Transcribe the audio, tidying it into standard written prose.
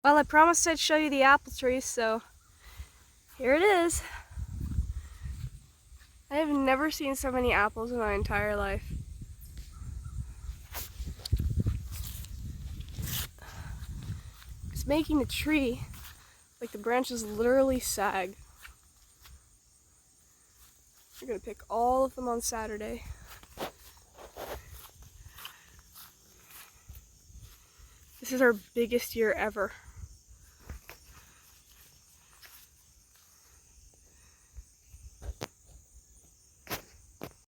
Well, I promised I'd show you the apple trees, so here it is. I have never seen so many apples in my entire life. It's making the tree like the branches literally sag. We're gonna pick all of them on Saturday. This is our biggest year ever.